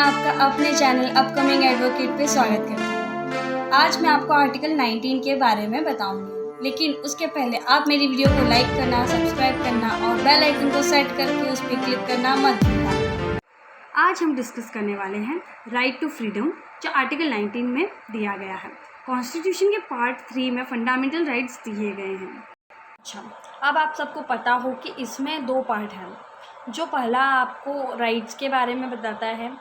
आपका अपने channel upcoming advocate पे स्वागत करती हूँ। आज मैं आपको आर्टिकल 19 के बारे में बताऊंगी, लेकिन उसके पहले आप मेरी वीडियो को लाइक करना, सब्सक्राइब करना और बेल आइकन को सेट करके उस पर क्लिक करना मत भूलना। आज हम डिस्कस करने वाले हैं राइट टू फ्रीडम, जो आर्टिकल 19 में दिया गया है। कॉन्स्टिट्यूशन के पार्ट 3 में फंडामेंटल राइट्स दिए गए हैं। अच्छा, अब आप सबको पता हो कि इसमें 2 पार्ट हैं। जो पहला आपको राइट्स के बारे में बताता है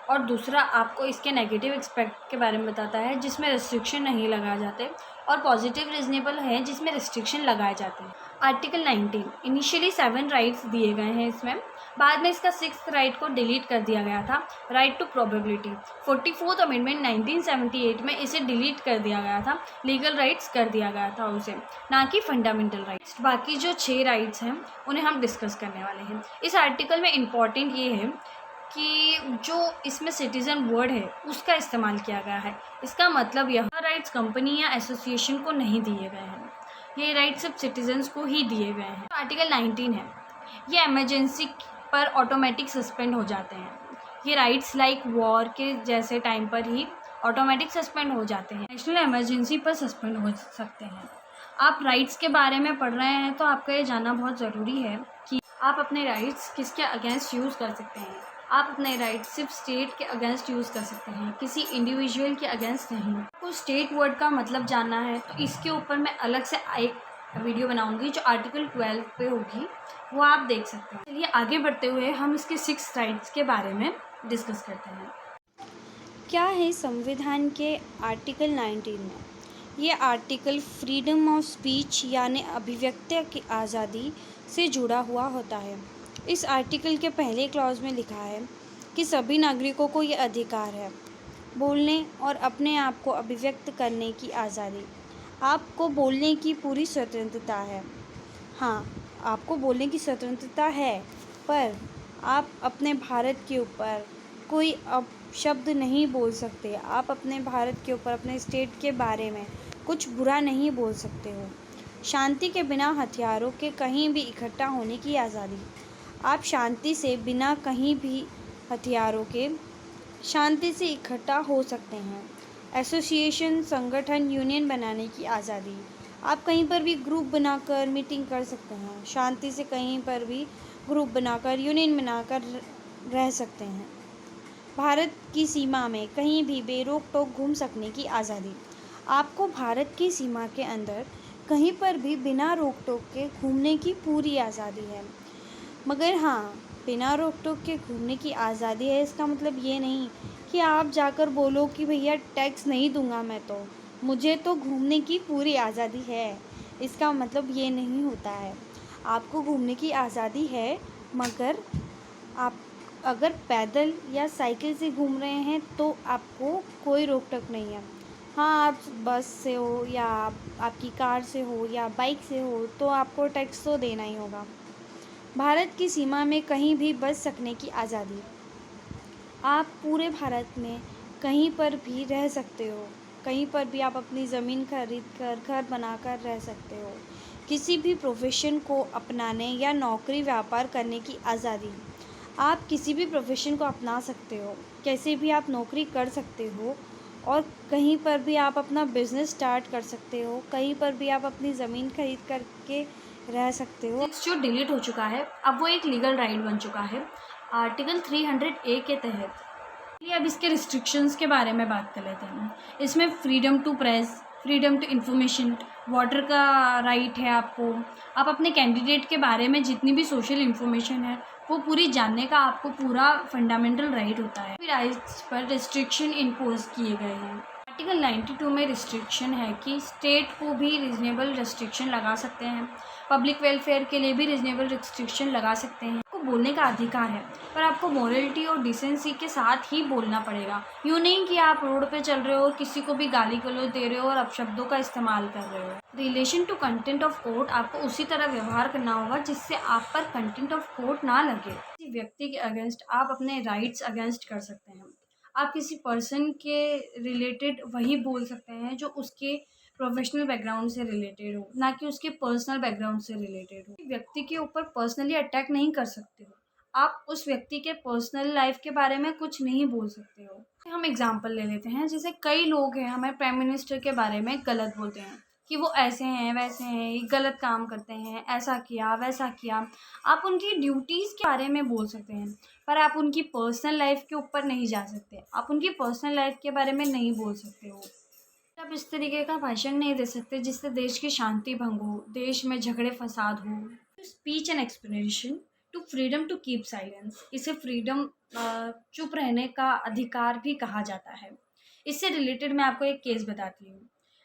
और दूसरा आपको इसके नेगेटिव एस्पेक्ट के बारे में बताता है, जिसमें रिस्ट्रिक्शन नहीं लगाए जाते, और पॉजिटिव रीजनेबल है जिसमें रिस्ट्रिक्शन लगाए जाते हैं। आर्टिकल 19 इनिशियली 7 राइट्स दिए गए हैं इसमें, बाद में इसका 6th राइट को डिलीट कर दिया गया था, right to probability. 44th amendment 1978 में इसे डिलीट कर दिया गया था, लीगल राइट्स कर दिया गया था उसे, ना कि फंडामेंटल राइट्स। बाकी जो 6 राइट्स हैं उन्हें हम डिस्कस करने वाले हैं। इस आर्टिकल में इम्पॉर्टेंट ये है कि जो इसमें सिटीज़न वर्ड है उसका इस्तेमाल किया गया है। इसका मतलब यह राइट्स कंपनी या एसोसिएशन को नहीं दिए गए हैं, ये राइट्स सिर्फ सिटीजन्स को ही दिए गए हैं। आर्टिकल 19 है, ये इमरजेंसी पर ऑटोमेटिक सस्पेंड हो जाते हैं। ये राइट्स लाइक वॉर के जैसे टाइम पर ही ऑटोमेटिक सस्पेंड हो जाते हैं, नेशनल इमरजेंसी पर सस्पेंड हो सकते हैं। आप राइट्स के बारे में पढ़ रहे हैं तो आपका ये जानना बहुत ज़रूरी है कि आप अपने राइट्स किसके अगेंस्ट यूज़ कर सकते हैं। आप अपने राइट्स सिर्फ स्टेट के अगेंस्ट यूज़ कर सकते हैं, किसी इंडिविजुअल के अगेंस्ट नहीं। आपको स्टेट वर्ड का मतलब जानना है तो इसके ऊपर मैं अलग से एक वीडियो बनाऊंगी जो आर्टिकल 12 पे होगी, वो आप देख सकते हैं। चलिए आगे बढ़ते हुए हम इसके 6 राइट्स के बारे में डिस्कस करते हैं। क्या है संविधान के आर्टिकल 19 में? ये आर्टिकल फ्रीडम ऑफ स्पीच यानी अभिव्यक्ति की आज़ादी से जुड़ा हुआ होता है। इस आर्टिकल के पहले क्लॉज में लिखा है कि सभी नागरिकों को ये अधिकार है बोलने और अपने आप को अभिव्यक्त करने की आज़ादी। आपको बोलने की पूरी स्वतंत्रता है। हाँ, आपको बोलने की स्वतंत्रता है, पर आप अपने भारत के ऊपर कोई अपशब्द नहीं बोल सकते। आप अपने भारत के ऊपर, अपने स्टेट के बारे में कुछ बुरा नहीं बोल सकते हो। शांति के बिना हथियारों के कहीं भी इकट्ठा होने की आज़ादी। आप शांति से बिना कहीं भी हथियारों के शांति से इकट्ठा हो सकते हैं। एसोसिएशन, संगठन, यूनियन बनाने की आज़ादी। आप कहीं पर भी ग्रुप बनाकर मीटिंग कर सकते हैं, शांति से कहीं पर भी ग्रुप बनाकर, यूनियन बनाकर रह सकते हैं। भारत की सीमा में कहीं भी बेरोक टोक घूम सकने की आज़ादी। आपको भारत की सीमा के अंदर कहीं पर भी बिना रोक टोक के घूमने की पूरी आज़ादी है। मगर हाँ, बिना रोक टोक के घूमने की आज़ादी है, इसका मतलब ये नहीं कि आप जाकर बोलो कि भैया टैक्स नहीं दूंगा मैं, तो मुझे तो घूमने की पूरी आज़ादी है। इसका मतलब ये नहीं होता है। आपको घूमने की आज़ादी है, मगर आप अगर पैदल या साइकिल से घूम रहे हैं तो आपको कोई रोक टोक नहीं है। हाँ, आप बस से हो या आपकी कार से हो या बाइक से हो तो आपको टैक्स तो देना ही होगा। भारत की सीमा में कहीं भी बच सकने की आज़ादी। आप पूरे भारत में कहीं पर भी रह सकते हो, कहीं पर भी आप अपनी ज़मीन खरीद कर घर बनाकर रह सकते हो। किसी भी प्रोफेशन को अपनाने या नौकरी व्यापार करने की आज़ादी। आप किसी भी प्रोफेशन को अपना सकते हो, कैसे भी आप नौकरी कर सकते हो, और कहीं पर भी आप अपना बिजनेस स्टार्ट कर सकते हो, कहीं पर भी आप अपनी ज़मीन खरीद करके रह सकते हो। जो डिलीट हो चुका है अब वो एक लीगल राइट बन चुका है आर्टिकल 300A के तहत। चलिए अब इसके रिस्ट्रिक्शंस के बारे में बात कर लेते हैं। इसमें freedom to press, freedom to information, water का राइट है आपको। आप अपने कैंडिडेट के बारे में जितनी भी सोशल इन्फॉर्मेशन है वो पूरी जानने का आपको पूरा फंडामेंटल राइट होता है। राइट्स पर रिस्ट्रिक्शन इम्पोज किए गए हैं। आर्टिकल 92 में रिस्ट्रिक्शन है कि स्टेट को भी रीजनेबल रिस्ट्रिक्शन लगा सकते हैं, पब्लिक वेलफेयर के लिए भी रीजनेबल रिस्ट्रिक्शन लगा सकते हैं। आपको बोलने का अधिकार है, पर आपको मॉरलिटी और डिसेंसी के साथ ही बोलना पड़ेगा। यूँ नहीं कि आप रोड पे चल रहे हो और किसी को भी गाली गलौज दे रहे हो और अपशब्दों का इस्तेमाल कर रहे हो। Relation to content of court, आपको उसी तरह व्यवहार करना होगा जिससे आप पर कंटेंट ऑफ कोर्ट ना लगे। किसी व्यक्ति के अगेंस्ट आप अपने राइट्स अगेंस्ट कर सकते हैं। आप किसी पर्सन के रिलेटेड वही बोल सकते हैं जो उसके प्रोफेशनल बैकग्राउंड से रिलेटेड हो, ना कि उसके पर्सनल बैकग्राउंड से रिलेटेड हो। व्यक्ति के ऊपर पर्सनली अटैक नहीं कर सकते हो, आप उस व्यक्ति के पर्सनल लाइफ के बारे में कुछ नहीं बोल सकते हो। हम एग्जांपल ले लेते हैं, जैसे कई लोग हैं हमारे प्राइम मिनिस्टर के बारे में गलत बोलते हैं कि वो ऐसे हैं वैसे हैं, ये गलत काम करते हैं, ऐसा किया वैसा किया। आप उनकी ड्यूटीज़ के बारे में बोल सकते हैं, पर आप उनकी पर्सनल लाइफ के ऊपर नहीं जा सकते, आप उनकी पर्सनल लाइफ के बारे में नहीं बोल सकते हो। आप इस तरीके का भाषण नहीं दे सकते जिससे देश की शांति भंग हो, देश में झगड़े फसाद हो। Speech and explanation to freedom to keep silence, इसे फ्रीडम चुप रहने का अधिकार भी कहा जाता है। इससे रिलेटेड मैं आपको एक केस बताती हूँ,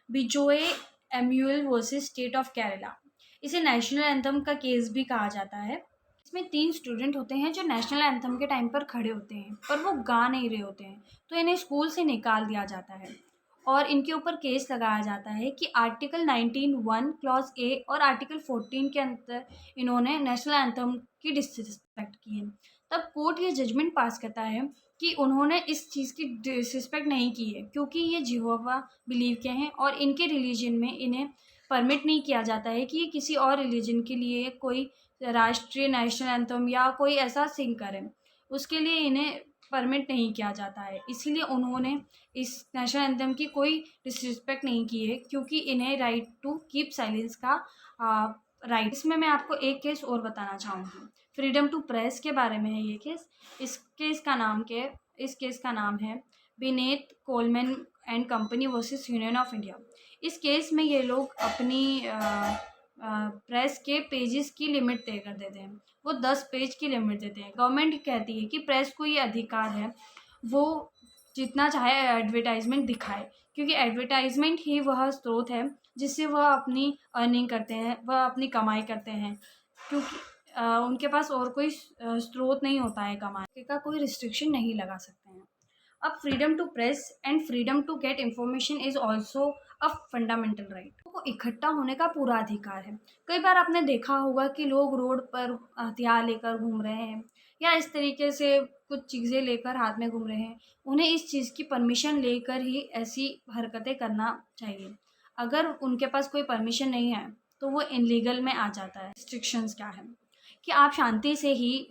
बिजोए एम्यूअल वर्सेस स्टेट ऑफ केरला। इसे नेशनल एंथम का केस भी कहा जाता है। इसमें 3 स्टूडेंट होते हैं जो नेशनल एंथम के टाइम पर खड़े होते हैं, पर वो गा नहीं रहे होते हैं, तो इन्हें स्कूल से निकाल दिया जाता है और इनके ऊपर केस लगाया जाता है कि आर्टिकल 19(1) क्लॉज ए और आर्टिकल 14 के अंदर इन्होंने नेशनल एंथम की डिसरिस्पेक्ट की है। तब कोर्ट ये जजमेंट पास करता है कि उन्होंने इस चीज़ की डिसरिस्पेक्ट नहीं की है, क्योंकि ये जिहोवा बिलीव के हैं और इनके रिलीजन में इन्हें परमिट नहीं किया जाता है कि ये किसी और रिलीजन के लिए कोई राष्ट्रीय नेशनल एंथम या कोई ऐसा सिंग करें, उसके लिए इन्हें परमिट नहीं किया जाता है। इसीलिए उन्होंने इस नेशनल एंथम की कोई डिसरिस्पेक्ट नहीं की है, क्योंकि इन्हें राइट टू कीप साइलेंस का राइट। इसमें मैं आपको एक केस और बताना चाहूँगी, फ्रीडम टू प्रेस के बारे में है ये केस। इस केस का नाम है beneath Coleman and company versus union of India. इस केस में ये लोग अपनी प्रेस के पेजेस की लिमिट तय कर देते हैं, वो 10 पेज की लिमिट देते हैं। गवर्नमेंट कहती है कि प्रेस को ये अधिकार है वो जितना चाहे एडवर्टाइजमेंट दिखाए, क्योंकि एडवर्टाइजमेंट ही वह स्रोत है जिससे वह अपनी अर्निंग करते हैं, वह अपनी कमाई करते हैं, क्योंकि उनके पास और कोई स्रोत नहीं होता है कमाने का, कोई रिस्ट्रिक्शन नहीं लगा सकते हैं। अब freedom to press and freedom to get information is also a fundamental right. को इकट्ठा होने का पूरा अधिकार है। कई बार आपने देखा होगा कि लोग रोड पर हथियार लेकर घूम रहे हैं या इस तरीके से कुछ चीज़ें लेकर हाथ में घूम रहे हैं, उन्हें इस चीज़ की परमिशन लेकर ही ऐसी हरकतें करना चाहिए। अगर उनके पास कोई परमिशन नहीं है तो वो इनलीगल में आ जाता है। रिस्ट्रिक्शंस क्या है कि आप शांति से ही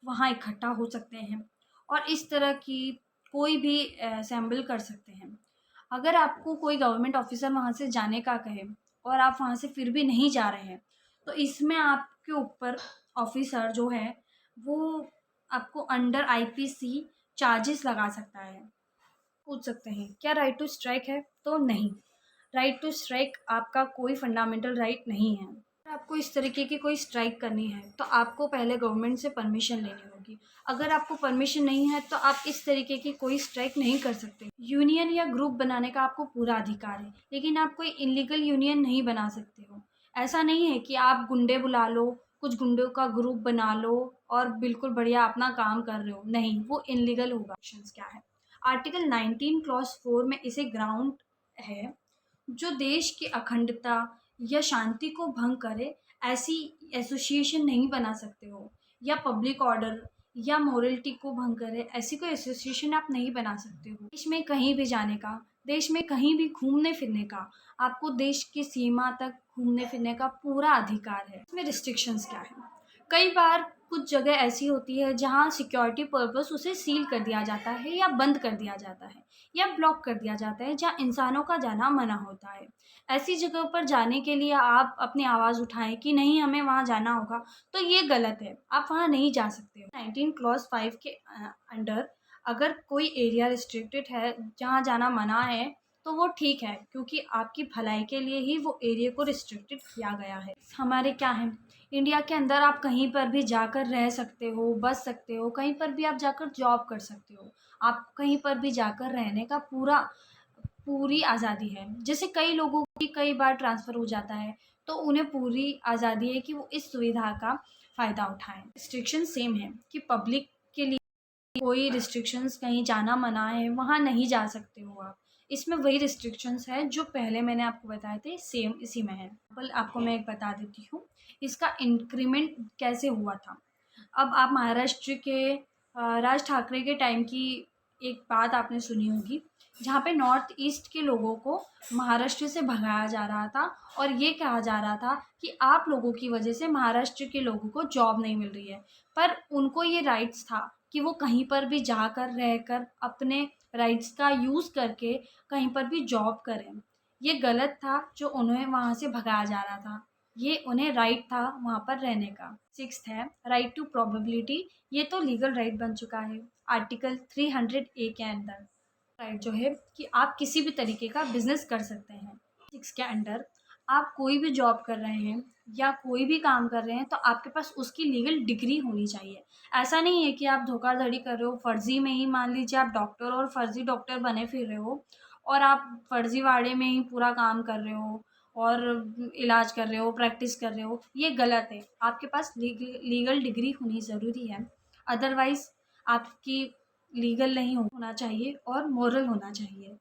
वहाँ इकट्ठा हो सकते हैं और इस तरह की कोई भी असेंबल कर सकते हैं। अगर आपको कोई गवर्नमेंट ऑफिसर वहाँ से जाने का कहे और आप वहाँ से फिर भी नहीं जा रहे हैं, तो इसमें आपके ऊपर ऑफिसर जो है वो आपको अंडर आईपीसी चार्जेस लगा सकता है। पूछ सकते हैं क्या राइट टू स्ट्राइक है, तो नहीं, राइट टू स्ट्राइक आपका कोई फंडामेंटल राइट नहीं है। अगर आपको इस तरीके की कोई स्ट्राइक करनी है तो आपको पहले गवर्नमेंट से परमिशन लेनी होगी। अगर आपको परमिशन नहीं है तो आप इस तरीके की कोई स्ट्राइक नहीं कर सकते। यूनियन या ग्रुप बनाने का आपको पूरा अधिकार है, लेकिन आप कोई इलीगल यूनियन नहीं बना सकते हो। ऐसा नहीं है कि आप गुंडे बुला लो, कुछ गुंडों का ग्रुप बना लो और बिल्कुल बढ़िया अपना काम कर रहे हो, नहीं, वो इलीगल होगा। क्या है आर्टिकल 19 क्लॉज 4 में इसे ग्राउंड है जो देश की अखंडता या शांति को भंग करे, ऐसी एसोसिएशन नहीं बना सकते हो, या पब्लिक ऑर्डर या मोरलिटी को भंग करे ऐसी कोई एसोसिएशन आप नहीं बना सकते हो। देश में कहीं भी जाने का, देश में कहीं भी घूमने फिरने का, आपको देश की सीमा तक घूमने फिरने का पूरा अधिकार है। इसमें रिस्ट्रिक्शंस क्या है, कई बार कुछ जगह ऐसी होती है जहाँ सिक्योरिटी पर्पस उसे सील कर दिया जाता है या बंद कर दिया जाता है या ब्लॉक कर दिया जाता है, जहाँ इंसानों का जाना मना होता है। ऐसी जगह पर जाने के लिए आप अपनी आवाज़ उठाएं कि नहीं हमें वहाँ जाना होगा, तो ये गलत है, आप वहाँ नहीं जा सकते। 19 क्लॉज 5 के अंडर अगर कोई एरिया रिस्ट्रिक्टेड है जहाँ जाना मना है तो वो ठीक है, क्योंकि आपकी भलाई के लिए ही वो एरिया को रिस्ट्रिक्टेड किया गया है। हमारे क्या है, इंडिया के अंदर आप कहीं पर भी जाकर रह सकते हो, बस सकते हो, कहीं पर भी आप जाकर जॉब कर सकते हो, आप कहीं पर भी जाकर रहने का पूरी आज़ादी है। जैसे कई लोगों की कई बार ट्रांसफ़र हो जाता है तो उन्हें पूरी आज़ादी है कि वो इस सुविधा का फ़ायदा उठाएं। रिस्ट्रिक्शन सेम है कि पब्लिक के लिए कोई रिस्ट्रिक्शंस, कहीं जाना मना है वहाँ नहीं जा सकते हो आप, इसमें वही रिस्ट्रिक्शंस है जो पहले मैंने आपको बताए थे, सेम इसी में है। आपको मैं एक बता देती हूँ इसका इंक्रीमेंट कैसे हुआ था। अब आप महाराष्ट्र के राज ठाकरे के टाइम की एक बात आपने सुनी होगी जहाँ पे नॉर्थ ईस्ट के लोगों को महाराष्ट्र से भगाया जा रहा था और ये कहा जा रहा था कि आप लोगों की वजह से महाराष्ट्र के लोगों को जॉब नहीं मिल रही है। पर उनको ये राइट्स था कि वो कहीं पर भी जाकर रहकर अपने राइट्स का यूज़ करके कहीं पर भी जॉब करें। ये गलत था जो उन्हें वहाँ से भगाया जा रहा था। ये उन्हें राइट था वहाँ पर रहने का। 6th है राइट टू प्रोबेबिलिटी। ये तो लीगल राइट बन चुका है आर्टिकल 300A के अंदर। राइट जो है कि आप किसी भी तरीके का बिजनेस कर सकते हैं। 6 के अंडर आप कोई भी जॉब कर रहे हैं या कोई भी काम कर रहे हैं तो आपके पास उसकी लीगल डिग्री होनी चाहिए। ऐसा नहीं है कि आप धोखाधड़ी कर रहे हो, फर्जी में ही मान लीजिए आप डॉक्टर और फर्जी डॉक्टर बने फिर रहे हो और आप फर्जीवाड़े में ही पूरा काम कर रहे हो और इलाज कर रहे हो, प्रैक्टिस कर रहे हो, ये गलत है। आपके पास लीगल डिग्री होनी ज़रूरी है। अदरवाइज़ आपकी लीगल नहीं होना चाहिए और मोरल होना चाहिए।